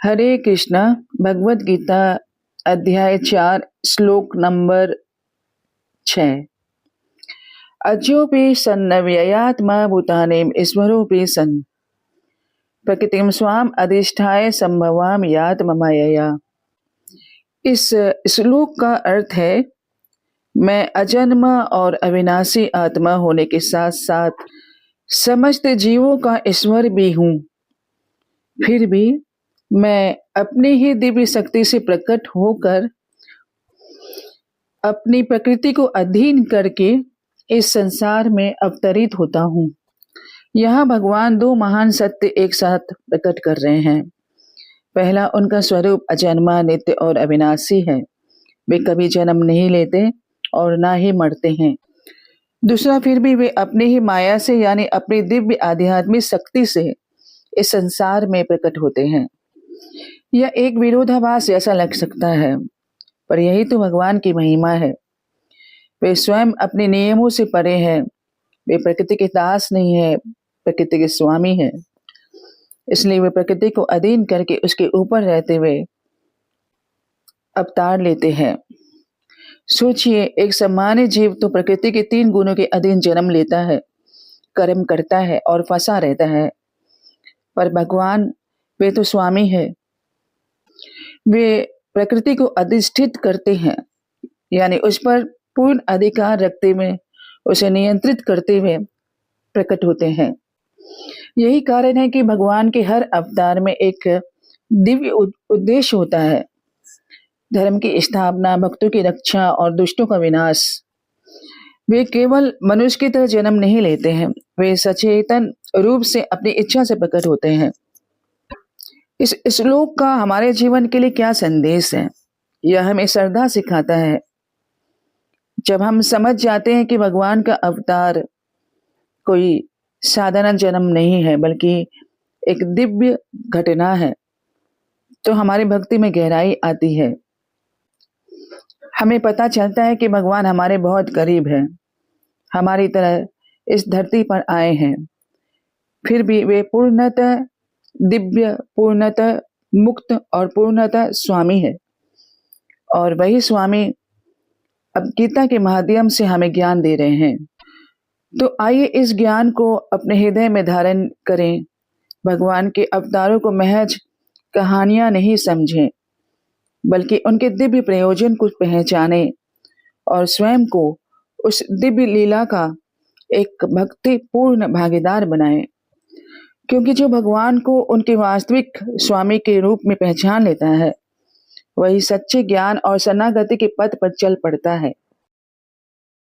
हरे कृष्णा। भगवद गीता अध्याय 4 श्लोक नंबर 6। अज्योपि सन्नव्ययात्मा भूतानि ईश्वरोऽपि सन् प्रकृतिं स्वाम अधिष्ठाय संभवाम यात्ममायया। इस श्लोक का अर्थ है, मैं अजन्म और अविनाशी आत्मा होने के साथ साथ समस्त जीवों का ईश्वर भी हूँ। फिर भी मैं अपनी ही दिव्य शक्ति से प्रकट होकर अपनी प्रकृति को अधीन करके इस संसार में अवतरित होता हूँ। यहाँ भगवान दो महान सत्य एक साथ प्रकट कर रहे हैं। पहला, उनका स्वरूप अजन्मा, नित्य और अविनाशी है। वे कभी जन्म नहीं लेते और ना ही मरते हैं। दूसरा, फिर भी वे अपनी ही माया से यानी अपनी दिव्य आध्यात्मिक शक्ति से इस संसार में प्रकट होते हैं। यह एक विरोधाभास जैसा लग सकता है, पर यही तो भगवान की महिमा है। वे स्वयं अपने नियमों से परे हैं। वे प्रकृति के दास नहीं है, प्रकृति के स्वामी है। इसलिए वे प्रकृति को अधीन करके उसके ऊपर रहते हुए अवतार लेते हैं। सोचिए, एक सामान्य जीव तो प्रकृति के 3 गुणों के अधीन जन्म लेता है, कर्म करता है और फंसा रहता है। पर भगवान, वे तो स्वामी है। वे प्रकृति को अधिष्ठित करते हैं, यानी उस पर पूर्ण अधिकार रखते हुए उसे नियंत्रित करते हुए प्रकट होते हैं। यही कारण है कि भगवान के हर अवतार में एक दिव्य उद्देश्य होता है। धर्म की स्थापना, भक्तों की रक्षा और दुष्टों का विनाश। वे केवल मनुष्य की तरह जन्म नहीं लेते हैं, वे सचेतन रूप से अपनी इच्छा से प्रकट होते हैं। इस श्लोक का हमारे जीवन के लिए क्या संदेश है? यह हमें श्रद्धा सिखाता है। जब हम समझ जाते हैं कि भगवान का अवतार कोई साधारण जन्म नहीं है, बल्कि एक दिव्य घटना है, तो हमारी भक्ति में गहराई आती है। हमें पता चलता है कि भगवान हमारे बहुत करीब है, हमारी तरह इस धरती पर आए हैं। फिर भी वे पूर्णतः दिव्य, पूर्णतः मुक्त और पूर्णतः स्वामी है। और वही स्वामी अब गीता के माध्यम से हमें ज्ञान दे रहे हैं। तो आइए इस ज्ञान को अपने हृदय में धारण करें। भगवान के अवतारों को महज कहानियां नहीं समझें, बल्कि उनके दिव्य प्रयोजन को पहचानें और स्वयं को उस दिव्य लीला का एक भक्तिपूर्ण भागीदार बनाएं। क्योंकि जो भगवान को उनके वास्तविक स्वामी के रूप में पहचान लेता है, वही सच्चे ज्ञान और शरणागति के पथ पर चल पड़ता है।